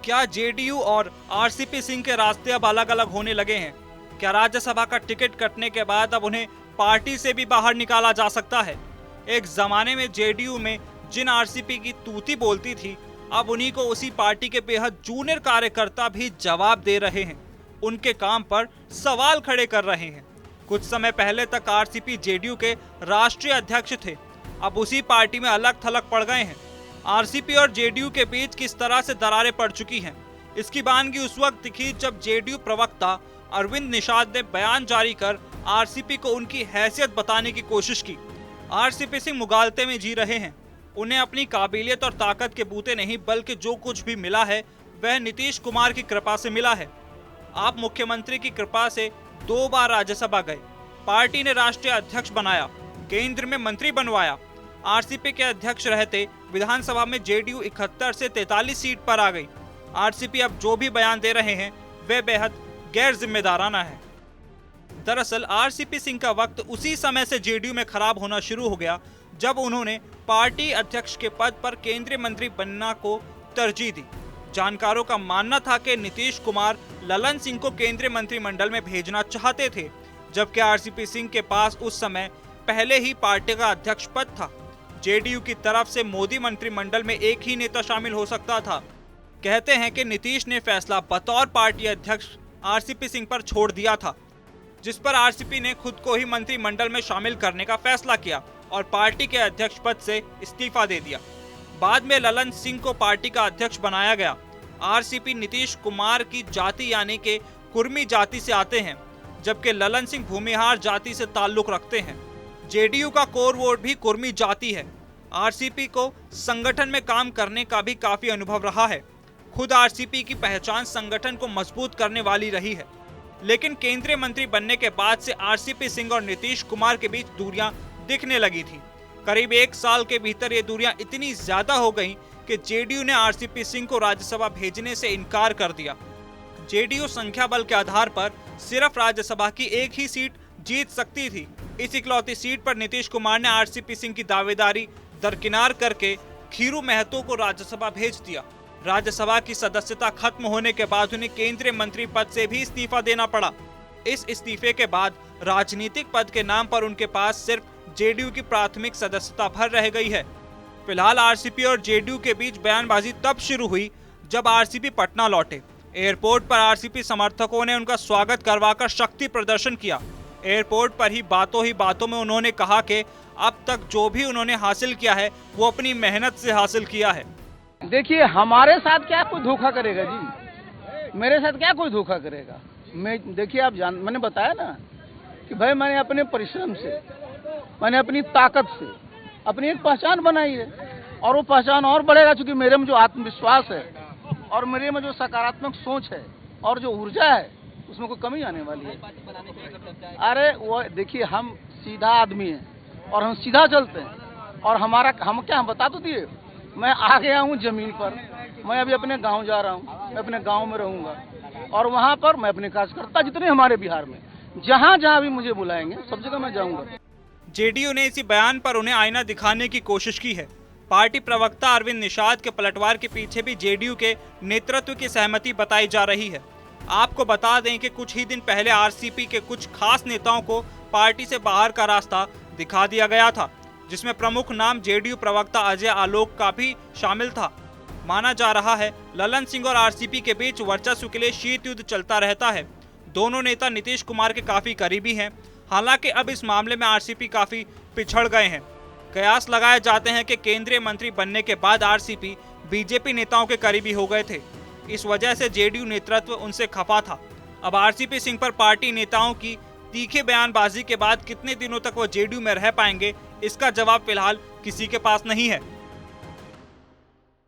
क्या जेडीयू और आरसीपी सिंह के रास्ते अब अलग अलग होने लगे हैं? क्या राज्यसभा का टिकट कटने के बाद अब उन्हें पार्टी से भी बाहर निकाला जा सकता है? एक जमाने में जेडीयू में जिन आरसीपी की तूती बोलती थी, अब उन्हीं को उसी पार्टी के बेहद जूनियर कार्यकर्ता भी जवाब दे रहे हैं, उनके काम पर सवाल खड़े कर रहे हैं। कुछ समय पहले तक आरसीपी जेडीयू के राष्ट्रीय अध्यक्ष थे, अब उसी पार्टी में अलग थलग पड़ गए हैं। आरसीपी और जेडीयू के बीच किस तरह से दरारें पड़ चुकी हैं, इसकी बानगी उस वक्त दिखी जब जेडीयू प्रवक्ता अरविंद निषाद ने बयान जारी कर आरसीपी को उनकी हैसियत बताने की कोशिश की। आरसीपी सिंह मुगालते में जी रहे हैं, उन्हें अपनी काबिलियत और ताकत के बूते नहीं बल्कि जो कुछ भी मिला है वह नीतीश कुमार की कृपा से मिला है। आप मुख्यमंत्री की कृपा से 2 बार राज्यसभा गए, पार्टी ने राष्ट्रीय अध्यक्ष बनाया, केंद्र में मंत्री बनवाया। आरसीपी के अध्यक्ष रहते विधानसभा में जेडीयू 71 से 43 सीट पर आ गई। आरसीपी अब जो भी बयान दे रहे हैं वे बेहद गैर जिम्मेदाराना है। दरअसल आरसीपी सिंह का वक्त उसी समय से जेडीयू में खराब होना शुरू हो गया जब उन्होंने पार्टी अध्यक्ष के पद पर केंद्रीय मंत्री बनना को तरजीह दी। जानकारों का मानना था कि नीतीश कुमार ललन सिंह को केंद्रीय मंत्रिमंडल में भेजना चाहते थे, जबकि आरसीपी सिंह के पास उस समय पहले ही पार्टी का अध्यक्ष पद था। जेडीयू की तरफ से मोदी मंत्रिमंडल में एक ही नेता शामिल हो सकता था। कहते हैं कि नीतीश ने फैसला बतौर पार्टी अध्यक्ष आरसीपी सिंह पर छोड़ दिया था, जिस पर आरसीपी ने खुद को ही मंत्रिमंडल में शामिल करने का फैसला किया और पार्टी के अध्यक्ष पद से इस्तीफा दे दिया। बाद में ललन सिंह को पार्टी का अध्यक्ष बनाया गया। आरसीपी नीतीश कुमार की जाति यानी कि कुर्मी जाति से आते हैं, जबकि ललन सिंह भूमिहार जाति से ताल्लुक रखते हैं। जेडीयू का कोर वोट भी कुर्मी जाति है। आरसीपी को संगठन में काम करने का भी काफी अनुभव रहा है। खुद आरसीपी की पहचान संगठन को मजबूत करने वाली रही है, लेकिन केंद्रीय मंत्री बनने के बाद से आरसीपी सिंह और नीतीश कुमार के बीच दूरियां दिखने लगी थी। करीब 1 साल के भीतर ये दूरियां इतनी ज्यादा हो गईं कि जेडीयू ने आरसीपी सिंह को राज्यसभा भेजने से इनकार कर दिया। जेडीयू संख्या बल के आधार पर सिर्फ राज्यसभा की एक ही सीट जीत सकती थी। इस इकलौती सीट पर नीतीश कुमार ने आरसीपी सिंह की दावेदारी दरकिनार करके खीरू महतो को राज्यसभा भेज दिया। राज्यसभा की सदस्यता खत्म होने के बाद उन्हें केंद्रीय मंत्री पद से भी इस्तीफा देना पड़ा। इस इस्तीफे के बाद राजनीतिक पद के नाम पर उनके पास सिर्फ जेडीयू की प्राथमिक सदस्यता भर रह गई है। फिलहाल आरसीपी और जेडीयू के बीच बयानबाजी तब शुरू हुई जब आरसीपी पटना लौटे। एयरपोर्ट पर आरसीपी समर्थकों ने उनका स्वागत करवाकर शक्ति प्रदर्शन किया। एयरपोर्ट पर ही बातों में उन्होंने कहा कि अब तक जो भी उन्होंने हासिल किया है वो अपनी मेहनत से हासिल किया है। देखिए, हमारे साथ क्या कोई धोखा करेगा जी, मेरे साथ क्या कोई धोखा करेगा। देखिए, मैंने बताया ना कि भाई मैंने अपने परिश्रम से, मैंने अपनी ताकत से अपनी एक पहचान बनाई है, और वो पहचान और बढ़ेगा क्योंकि मेरे में जो आत्मविश्वास है और मेरे में जो सकारात्मक सोच है और जो ऊर्जा है उसमें कोई कमी आने वाली है। अरे वो देखिए, हम सीधा आदमी हैं और हम सीधा चलते हैं, और हम बता तो दिए, मैं आ गया हूँ जमीन पर। मैं अभी अपने गांव जा रहा हूँ, मैं अपने गांव में रहूंगा और वहाँ पर मैं अपने कार्यकर्ता जितने हमारे बिहार में जहाँ जहाँ भी मुझे बुलाएंगे सब जगह मैं जाऊंगा। जेडीयू ने इसी बयान पर उन्हें आईना दिखाने की कोशिश की है। पार्टी प्रवक्ता अरविंद निषाद के पलटवार के पीछे भी जेडीयू के नेतृत्व की सहमति बताई जा रही है। आपको बता दें कि कुछ ही दिन पहले आरसीपी के कुछ खास नेताओं को पार्टी से बाहर का रास्ता दिखा दिया गया था, जिसमें प्रमुख नाम जेडीयू प्रवक्ता अजय आलोक का भी शामिल था। माना जा रहा है ललन सिंह और आरसीपी के बीच वर्चस्व के लिए शीत युद्ध चलता रहता है। दोनों नेता नीतीश कुमार के काफी करीबी हैं। हालांकि अब इस मामले में आरसीपी काफी पिछड़ गए हैं। कयास लगाए जाते हैं कि केंद्रीय मंत्री बनने के बाद आरसीपी बीजेपी नेताओं के करीबी हो गए थे। इस वजह से जेडीयू नेतृत्व उनसे खफा था। अब आरसीपी सिंह पर पार्टी नेताओं की तीखे बयानबाजी के बाद कितने दिनों तक वो जेडीयू में रह पाएंगे, इसका जवाब फिलहाल किसी के पास नहीं है।